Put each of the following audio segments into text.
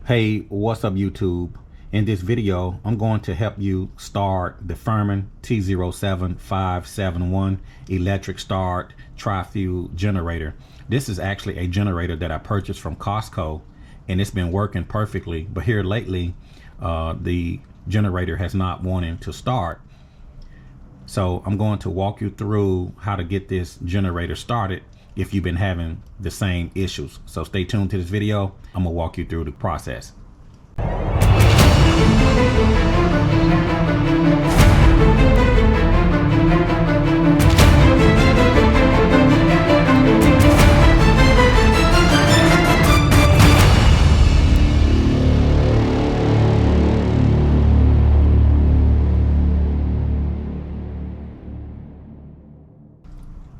Hey, what's up YouTube? In this video, I'm going to help you start the Firman T07571 electric start tri-fuel generator. This is actually a generator that I purchased from Costco, and it's been working perfectly. But here lately, the generator has not wanted to start. So I'm going to walk you through how to get this generator started if you've been having the same issues. So stay tuned to this video. I'm gonna walk you through the process.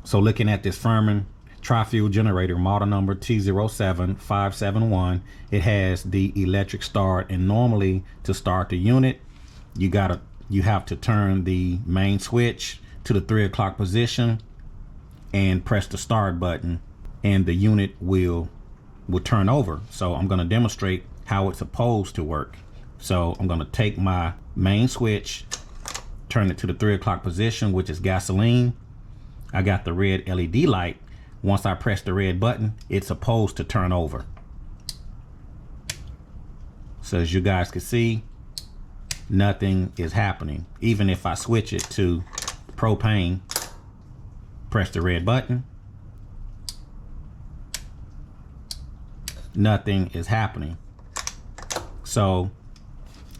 So looking at this Firman tri-fuel generator, model number T07571, it has the electric start, and normally to start the unit, you have to turn the main switch to the 3 o'clock position and press the start button, and the unit will turn over. So I'm going to demonstrate how it's supposed to work. So I'm going to take my main switch, turn it to the 3 o'clock position, which is gasoline. I got the red LED light. Once I press the red button, it's supposed to turn over. So as you guys can see, nothing is happening. Even if I switch it to propane, press the red button, nothing is happening. So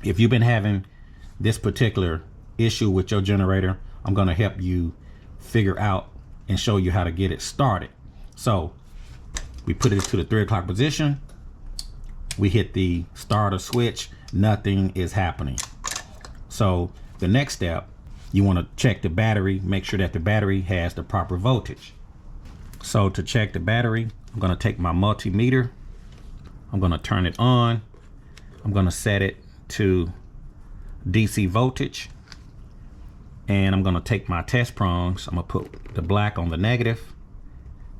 if you've been having this particular issue with your generator, I'm going to help you figure out and show you how to get it started. So we put it to the 3 o'clock position, we hit the starter switch, nothing is happening. So the next step, you want to check the battery, make sure that the battery has the proper voltage. So to check the battery, I'm going to take my multimeter, I'm going to turn it on, I'm going to set it to DC voltage, and I'm going to take my test prongs. I'm going to put the black on the negative,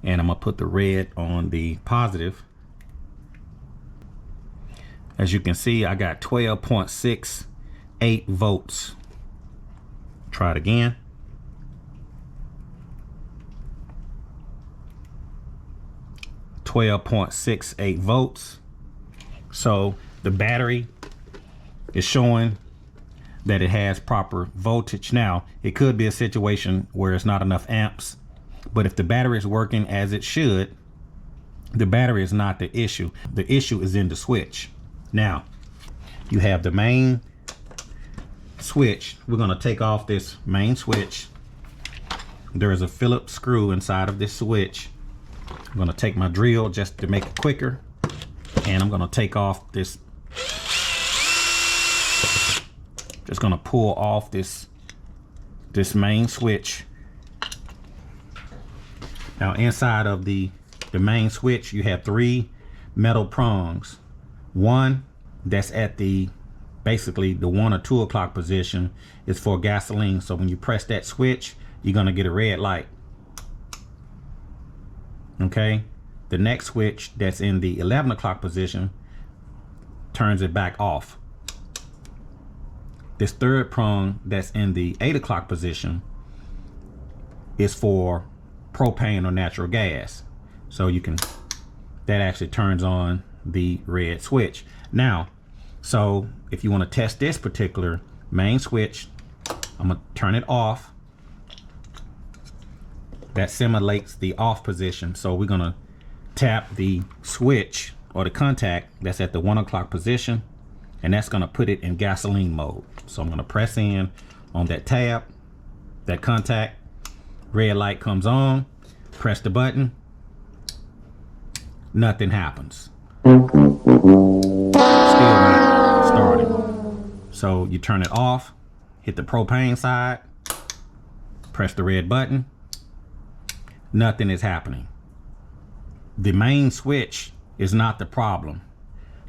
and I'm going to put the red on the positive. As you can see, I got 12.68 volts. Try it again. .68 volts. So the battery is showing that it has proper voltage. Now, it could be a situation where it's not enough amps, but if the battery is working as it should, the battery is not the issue. The issue is in the switch. Now, you have the main switch. We're going to take off this main switch. There is a Phillips screw inside of this switch. I'm going to take my drill just to make it quicker, and I'm going to take off this. Just gonna pull off this main switch. Now inside of the main switch, you have 3 metal prongs. One that's at basically the 1 or 2 o'clock position is for gasoline. So when you press that switch, you're gonna get a red light. Okay. The next switch that's in the 11 o'clock position turns it back off. This third prong that's in the 8 o'clock position is for propane or natural gas. So that actually turns on the red switch. Now, so if you want to test this particular main switch, I'm gonna turn it off. That simulates the off position. So we're gonna tap the switch or the contact that's at the 1 o'clock position, and that's gonna put it in gasoline mode. So I'm gonna press in on that tab, that contact, red light comes on, press the button, nothing happens. Still not starting. So you turn it off, hit the propane side, press the red button, nothing is happening. The main switch is not the problem.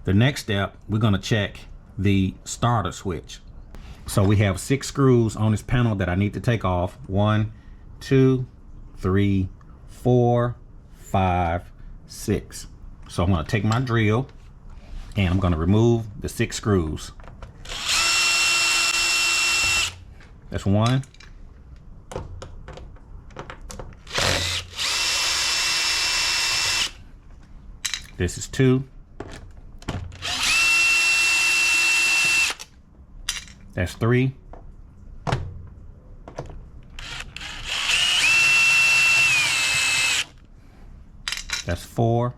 The next step, we're gonna check the starter switch. So we have 6 screws on this panel that I need to take off. 1, 2, 3, 4, 5, 6. So I'm going to take my drill, And I'm going to remove the 6 screws. That's 1. This is 2. That's 3. That's 4.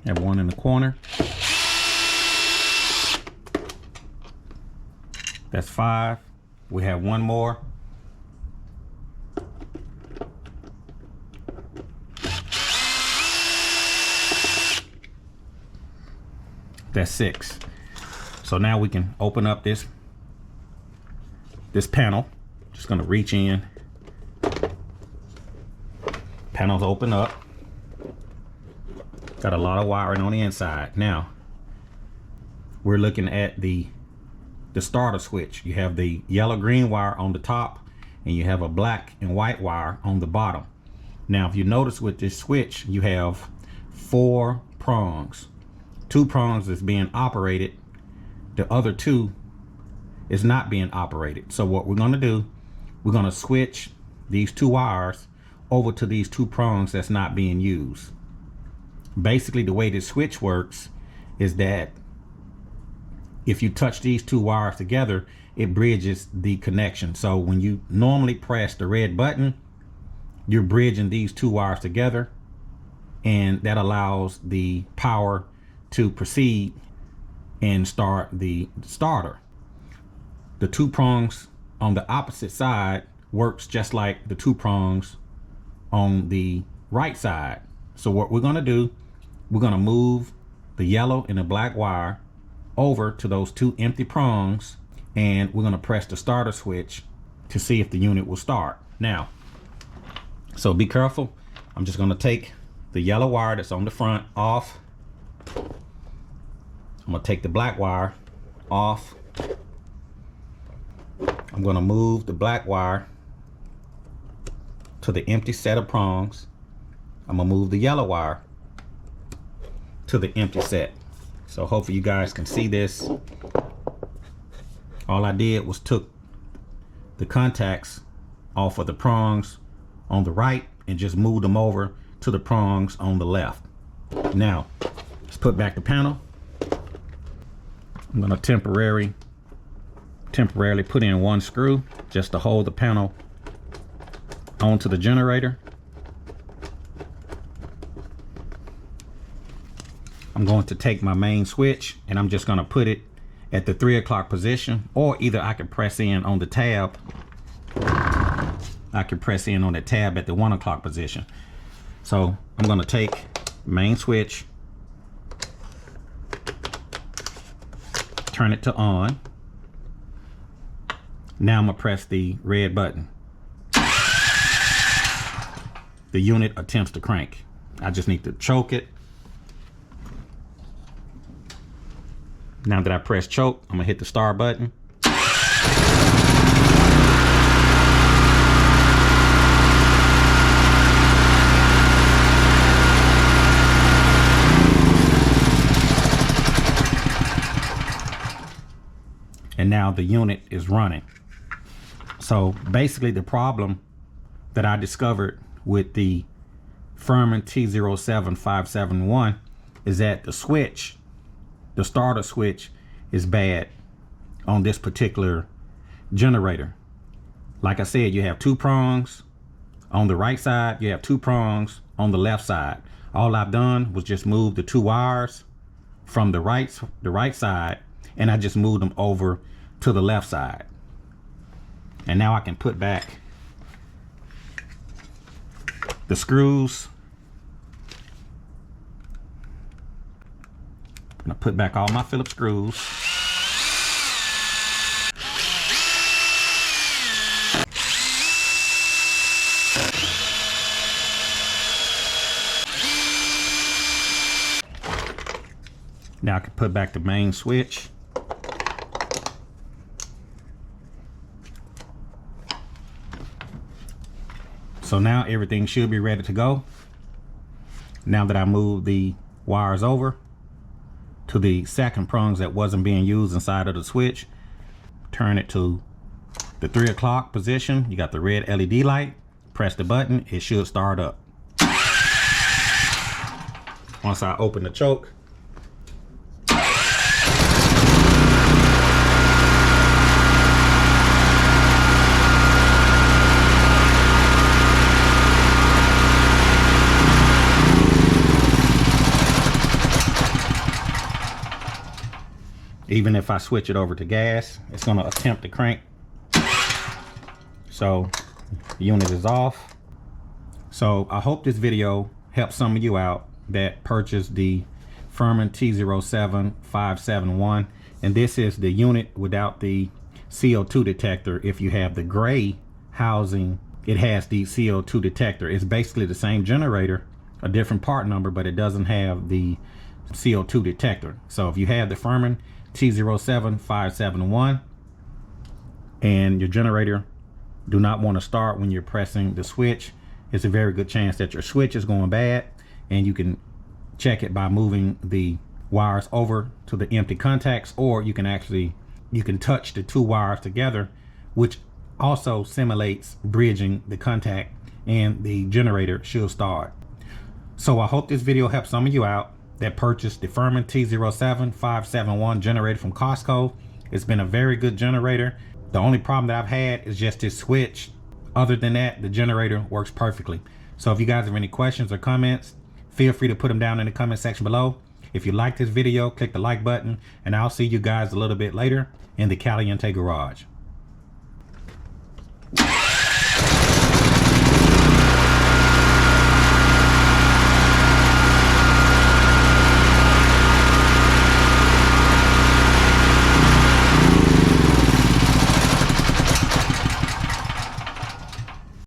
Have 1 in the corner. That's 5. We have 1 more. That's 6. So now we can open up this panel. Just gonna reach in. Panels open up. Got a lot of wiring on the inside. Now we're looking at the starter switch. You have the yellow green wire on the top, and you have a black and white wire on the bottom. Now if you notice with this switch, you have 4 prongs. 2 prongs is being operated, the other 2 is not being operated. So what we're going to do, we're going to switch these 2 wires over to these 2 prongs that's not being used. Basically the way this switch works is that if you touch these 2 wires together, it bridges the connection. So when you normally press the red button, you're bridging these 2 wires together, and that allows the power to proceed and start the starter. The 2 prongs on the opposite side works just like the 2 prongs on the right side. So what we're going to do, we're going to move the yellow and the black wire over to those 2 empty prongs, and we're going to press the starter switch to see if the unit will start. Now, so be careful. I'm just going to take the yellow wire that's on the front off. I'm going to take the black wire off. I'm going to move the black wire to the empty set of prongs. I'm going to move the yellow wire to the empty set. So hopefully you guys can see this. All I did was took the contacts off of the prongs on the right and just moved them over to the prongs on the left. Now let's put back the panel. I'm going to temporarily put in 1 screw just to hold the panel onto the generator. I'm going to take my main switch and I'm just going to put it at the 3 o'clock position, or either I can press in on the tab. I can press in on the tab at the 1 o'clock position. So I'm going to take main switch, turn it to on. Now I'm going to press the red button. The unit attempts to crank. I just need to choke it. Now that I press choke, I'm gonna hit the start button. And now the unit is running. So basically the problem that I discovered with the Firman T07571 is that the switch, the starter switch, is bad on this particular generator. Like I said, you have 2 prongs on the right side, you have 2 prongs on the left side. All I've done was just move the 2 wires from the right side, and I just moved them over to the left side. And now I can put back the screws. I'm gonna put back all my Phillips screws. Now I can put back the main switch. So now everything should be ready to go. Now that I moved the wires over to the second prongs that wasn't being used inside of the switch. Turn it to the 3 o'clock position. You got the red LED light. Press the button, it should start up. Once I open the choke, even if I switch it over to gas, it's going to attempt to crank. So the unit is off. So I hope this video helps some of you out that purchased the Firman T07571, and this is the unit without the CO2 detector. If you have the gray housing, it has the CO2 detector. It's basically the same generator, a different part number, but it doesn't have the CO2 detector. So if you have the Firman T07571 and your generator do not want to start when you're pressing the switch, it's a very good chance that your switch is going bad, and you can check it by moving the wires over to the empty contacts, or you can touch the two wires together, which also simulates bridging the contact, and the generator should start. So I hope this video helps some of you out that purchased the Firman T07571 generator from Costco. It's been a very good generator. The only problem that I've had is just this switch. Other than that, the generator works perfectly. So if you guys have any questions or comments, feel free to put them down in the comment section below. If you like this video, click the like button, and I'll see you guys a little bit later in the Caliente garage.